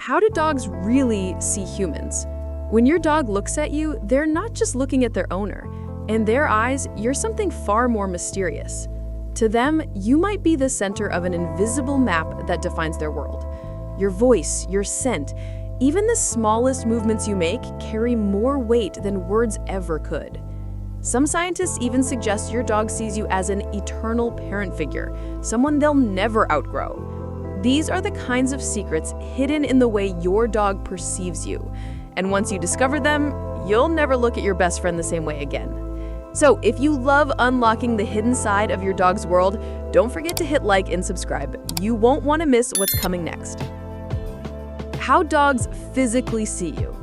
How do dogs really see humans? When your dog looks at you, they're not just looking at their owner. In their eyes, you're something far more mysterious. To them, you might be the center of an invisible map that defines their world. Your voice, your scent, even the smallest movements you make carry more weight than words ever could. Some scientists even suggest your dog sees you as an eternal parent figure, someone they'll never outgrow. These are the kinds of secrets hidden in the way your dog perceives you. And once you discover them, you'll never look at your best friend the same way again. So if you love unlocking the hidden side of your dog's world, don't forget to hit like and subscribe. You won't want to miss what's coming next. How dogs physically see you.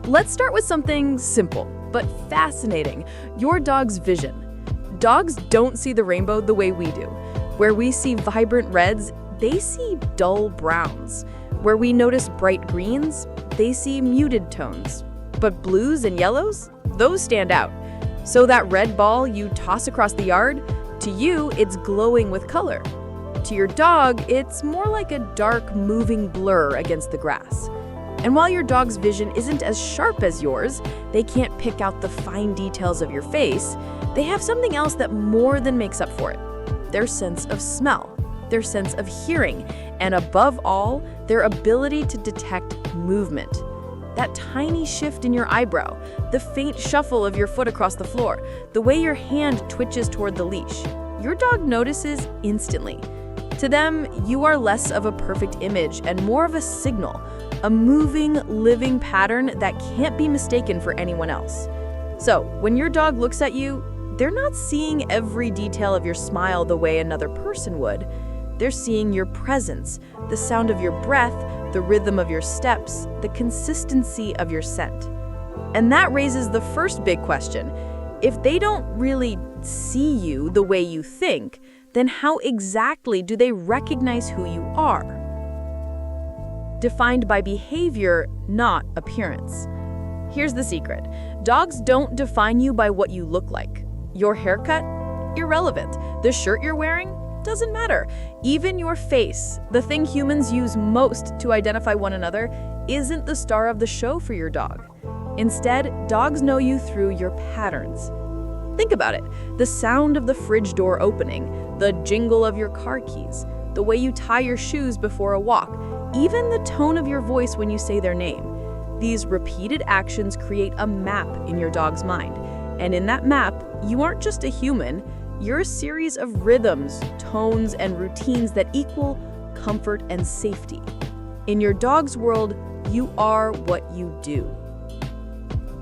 Let's start with something simple, but fascinating: your dog's vision. Dogs don't see the rainbow the way we do. Where we see vibrant reds, they see dull browns. Where we notice bright greens, they see muted tones. But blues and yellows, those stand out. So that red ball you toss across the yard, to you, it's glowing with color. To your dog, it's more like a dark, moving blur against the grass. And while your dog's vision isn't as sharp as yours, they can't pick out the fine details of your face, they have something else that more than makes up for it: their sense of smell, their sense of hearing, and above all, their ability to detect movement. That tiny shift in your eyebrow, the faint shuffle of your foot across the floor, the way your hand twitches toward the leash. Your dog notices instantly. To them, you are less of a perfect image and more of a signal, a moving, living pattern that can't be mistaken for anyone else. So, when your dog looks at you, they're not seeing every detail of your smile the way another person would. They're seeing your presence, the sound of your breath, the rhythm of your steps, the consistency of your scent. And that raises the first big question. If they don't really see you the way you think, then how exactly do they recognize who you are? Defined by behavior, not appearance. Here's the secret. Dogs don't define you by what you look like. Your haircut? Irrelevant. The shirt you're wearing? Doesn't matter. Even your face, the thing humans use most to identify one another, isn't the star of the show for your dog. Instead, dogs know you through your patterns. Think about it. The sound of the fridge door opening, the jingle of your car keys, the way you tie your shoes before a walk, even the tone of your voice when you say their name. These repeated actions create a map in your dog's mind. And in that map, you aren't just a human, you're a series of rhythms, tones, and routines that equal comfort and safety. In your dog's world, you are what you do.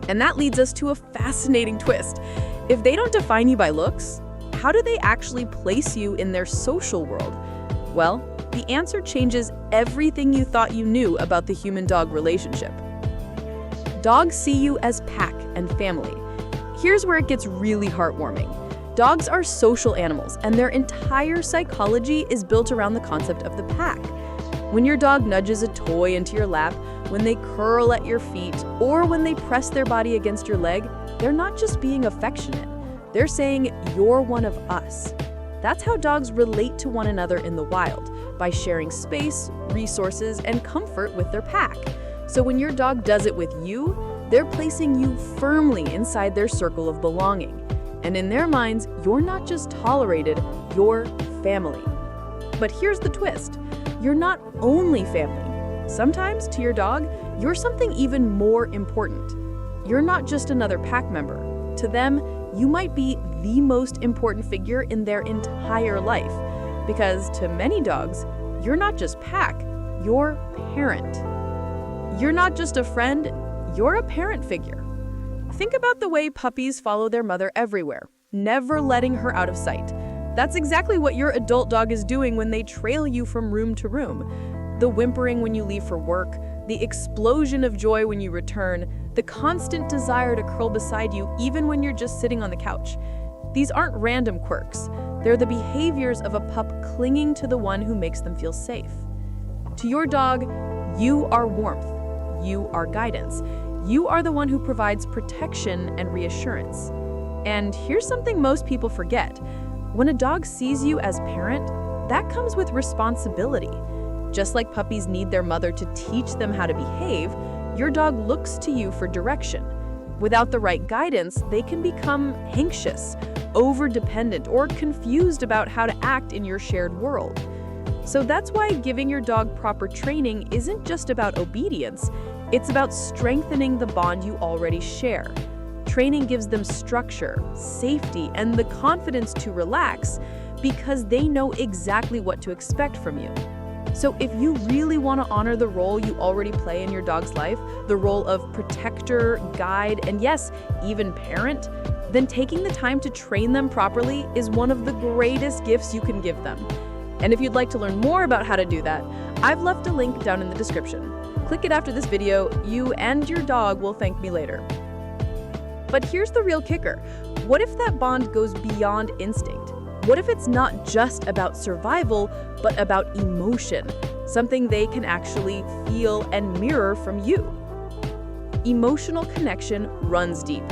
And that leads us to a fascinating twist. If they don't define you by looks, how do they actually place you in their social world? Well, the answer changes everything you thought you knew about the human-dog relationship. Dogs see you as pack and family. Here's where it gets really heartwarming. Dogs are social animals, and their entire psychology is built around the concept of the pack. When your dog nudges a toy into your lap, when they curl at your feet, or when they press their body against your leg, they're not just being affectionate. They're saying, "You're one of us." That's how dogs relate to one another in the wild, by sharing space, resources, and comfort with their pack. So when your dog does it with you, they're placing you firmly inside their circle of belonging. And in their minds, you're not just tolerated, you're family. But here's the twist. You're not only family. Sometimes, to your dog, you're something even more important. You're not just another pack member. To them, you might be the most important figure in their entire life. Because to many dogs, you're not just pack, you're parent. You're not just a friend, you're a parent figure. Think about the way puppies follow their mother everywhere, never letting her out of sight. That's exactly what your adult dog is doing when they trail you from room to room. The whimpering when you leave for work, the explosion of joy when you return, the constant desire to curl beside you even when you're just sitting on the couch. These aren't random quirks. They're the behaviors of a pup clinging to the one who makes them feel safe. To your dog, you are warmth. You are guidance. You are the one who provides protection and reassurance. And here's something most people forget. When a dog sees you as parent, that comes with responsibility. Just like puppies need their mother to teach them how to behave, your dog looks to you for direction. Without the right guidance, they can become anxious, over-dependent, or confused about how to act in your shared world. So that's why giving your dog proper training isn't just about obedience, it's about strengthening the bond you already share. Training gives them structure, safety, and the confidence to relax because they know exactly what to expect from you. So if you really want to honor the role you already play in your dog's life, the role of protector, guide, and yes, even parent, then taking the time to train them properly is one of the greatest gifts you can give them. And if you'd like to learn more about how to do that, I've left a link down in the description. Click it after this video, you and your dog will thank me later. But here's the real kicker. What if that bond goes beyond instinct? What if it's not just about survival, but about emotion, something they can actually feel and mirror from you? Emotional connection runs deep.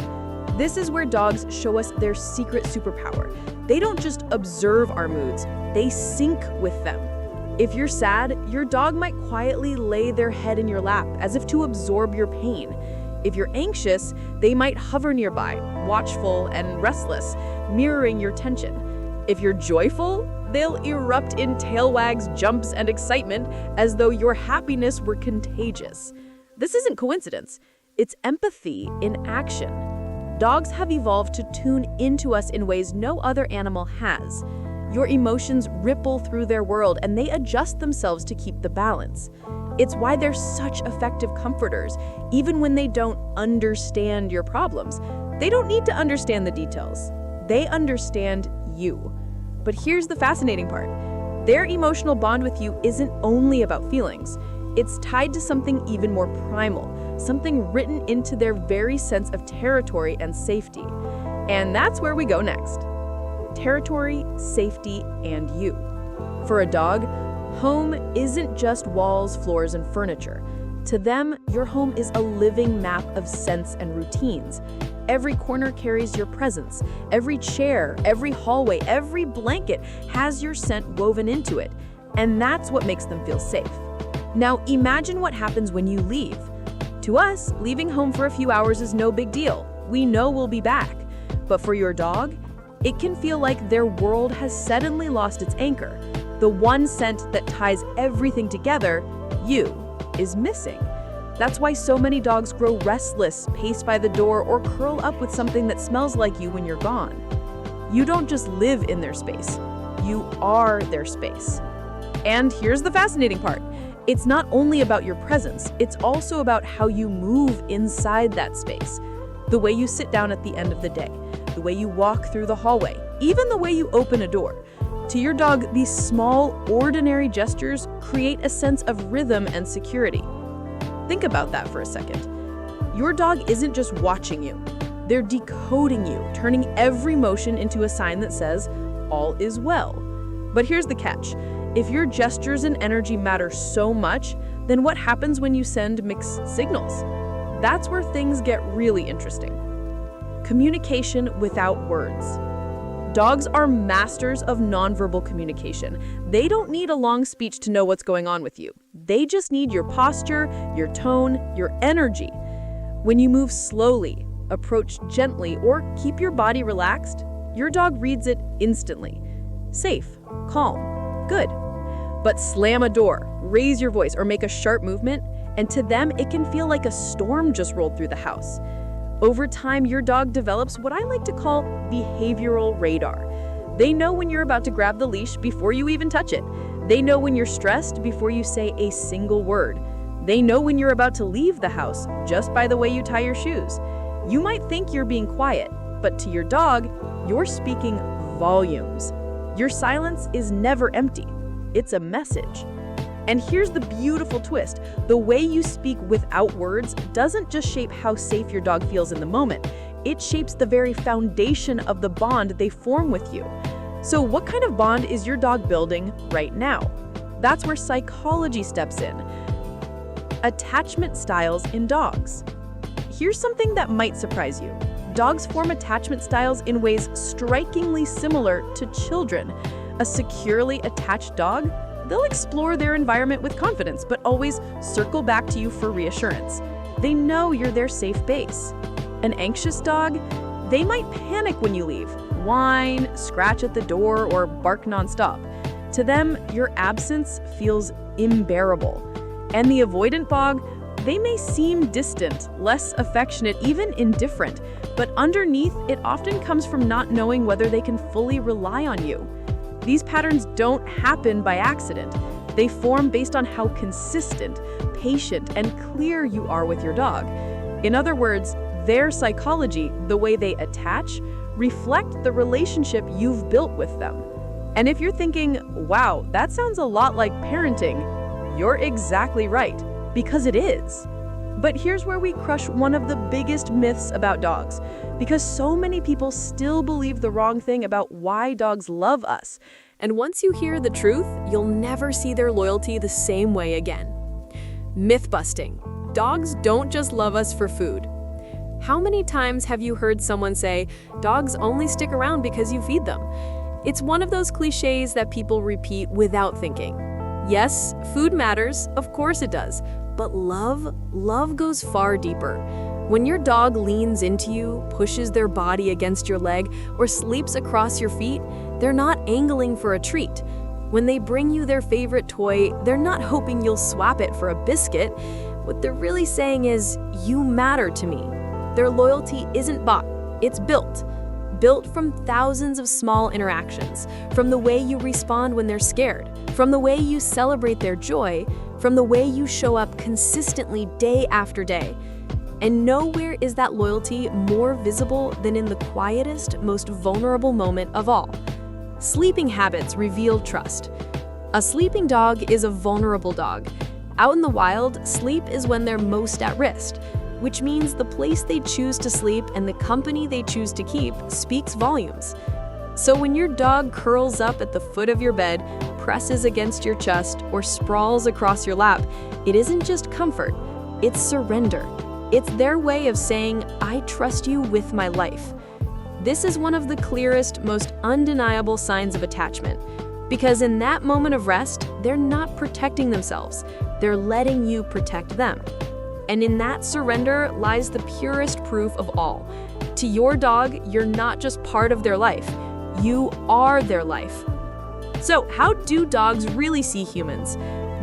This is where dogs show us their secret superpower. They don't just observe our moods, they sync with them. If you're sad, your dog might quietly lay their head in your lap as if to absorb your pain. If you're anxious, they might hover nearby, watchful and restless, mirroring your tension. If you're joyful, they'll erupt in tail wags, jumps, and excitement as though your happiness were contagious. This isn't coincidence. It's empathy in action. Dogs have evolved to tune into us in ways no other animal has. Your emotions ripple through their world and they adjust themselves to keep the balance. It's why they're such effective comforters, even when they don't understand your problems. They don't need to understand the details. They understand you. But here's the fascinating part. Their emotional bond with you isn't only about feelings. It's tied to something even more primal, something written into their very sense of territory and safety. And that's where we go next. Territory, safety, and you. For a dog, home isn't just walls, floors, and furniture. To them, your home is a living map of scents and routines. Every corner carries your presence. Every chair, every hallway, every blanket has your scent woven into it. And that's what makes them feel safe. Now imagine what happens when you leave. To us, leaving home for a few hours is no big deal. We know we'll be back. But for your dog, it can feel like their world has suddenly lost its anchor. The one scent that ties everything together, you, is missing. That's why so many dogs grow restless, pace by the door, or curl up with something that smells like you when you're gone. You don't just live in their space, you are their space. And here's the fascinating part. It's not only about your presence, it's also about how you move inside that space. The way you sit down at the end of the day, the way you walk through the hallway, even the way you open a door. To your dog, these small, ordinary gestures create a sense of rhythm and security. Think about that for a second. Your dog isn't just watching you. They're decoding you, turning every motion into a sign that says, all is well. But here's the catch. If your gestures and energy matter so much, then what happens when you send mixed signals? That's where things get really interesting. Communication without words. Dogs are masters of nonverbal communication. They don't need a long speech to know what's going on with you. They just need your posture, your tone, your energy. When you move slowly, approach gently, or keep your body relaxed, your dog reads it instantly. Safe, calm, good. But slam a door, raise your voice, or make a sharp movement, and to them, it can feel like a storm just rolled through the house. Over time, your dog develops what I like to call behavioral radar. They know when you're about to grab the leash before you even touch it. They know when you're stressed before you say a single word. They know when you're about to leave the house just by the way you tie your shoes. You might think you're being quiet, but to your dog, you're speaking volumes. Your silence is never empty. It's a message. And here's the beautiful twist. The way you speak without words doesn't just shape how safe your dog feels in the moment. It shapes the very foundation of the bond they form with you. So what kind of bond is your dog building right now? That's where psychology steps in. Attachment styles in dogs. Here's something that might surprise you. Dogs form attachment styles in ways strikingly similar to children. A securely attached dog they'll explore their environment with confidence, but always circle back to you for reassurance. They know you're their safe base. An anxious dog, they might panic when you leave, whine, scratch at the door, or bark nonstop. To them, your absence feels unbearable. And the avoidant dog, they may seem distant, less affectionate, even indifferent, but underneath, it often comes from not knowing whether they can fully rely on you. These patterns don't happen by accident. They form based on how consistent, patient, and clear you are with your dog. In other words, their psychology, the way they attach, reflect the relationship you've built with them. And if you're thinking, wow, that sounds a lot like parenting, you're exactly right, because it is. But here's where we crush one of the biggest myths about dogs, because so many people still believe the wrong thing about why dogs love us. And once you hear the truth, you'll never see their loyalty the same way again. Myth busting. Dogs don't just love us for food. How many times have you heard someone say, dogs only stick around because you feed them? It's one of those cliches that people repeat without thinking. Yes, food matters, of course it does, but love goes far deeper. When your dog leans into you, pushes their body against your leg, or sleeps across your feet, they're not angling for a treat. When they bring you their favorite toy, they're not hoping you'll swap it for a biscuit. What they're really saying is, you matter to me. Their loyalty isn't bought, it's built. Built from thousands of small interactions, from the way you respond when they're scared, from the way you celebrate their joy, from the way you show up consistently day after day. And nowhere is that loyalty more visible than in the quietest, most vulnerable moment of all. Sleeping habits reveal trust. A sleeping dog is a vulnerable dog. Out in the wild, sleep is when they're most at risk, which means the place they choose to sleep and the company they choose to keep speaks volumes. So when your dog curls up at the foot of your bed, presses against your chest, or sprawls across your lap, it isn't just comfort, it's surrender. It's their way of saying, I trust you with my life. This is one of the clearest, most undeniable signs of attachment, because in that moment of rest, they're not protecting themselves, they're letting you protect them. And in that surrender lies the purest proof of all. To your dog, you're not just part of their life, you are their life. So how do dogs really see humans?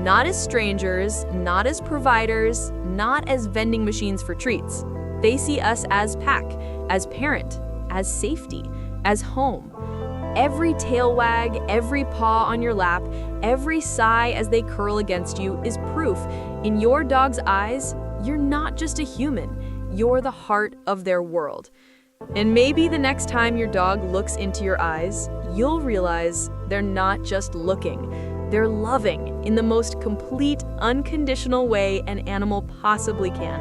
Not as strangers, not as providers, not as vending machines for treats. They see us as pack, as parent, as safety, as home. Every tail wag, every paw on your lap, every sigh as they curl against you is proof. In your dog's eyes, you're not just a human, you're the heart of their world. And maybe the next time your dog looks into your eyes, you'll realize they're not just looking, they're loving in the most complete, unconditional way an animal possibly can.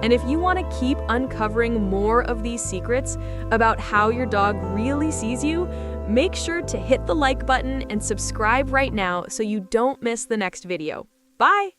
And if you want to keep uncovering more of these secrets about how your dog really sees you, make sure to hit the like button and subscribe right now so you don't miss the next video. Bye!